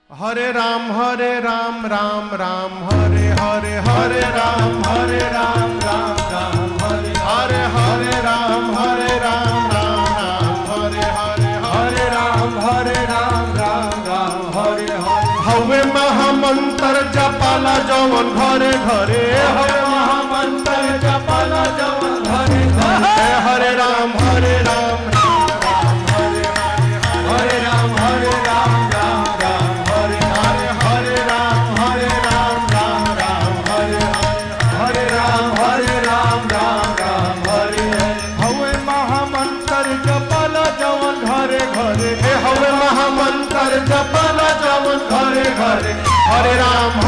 हरे राम राम राम हरे हरे हरे राम राम राम हरे हरे हरे राम राम हरे हरे हरे राम राम हरे हरे हवे महामंत्र जपाला जवन घरे घरे हवे महामंत्र जपाला जवन घरे घरे हरे राम जपल जवन घरे घरे हरे राम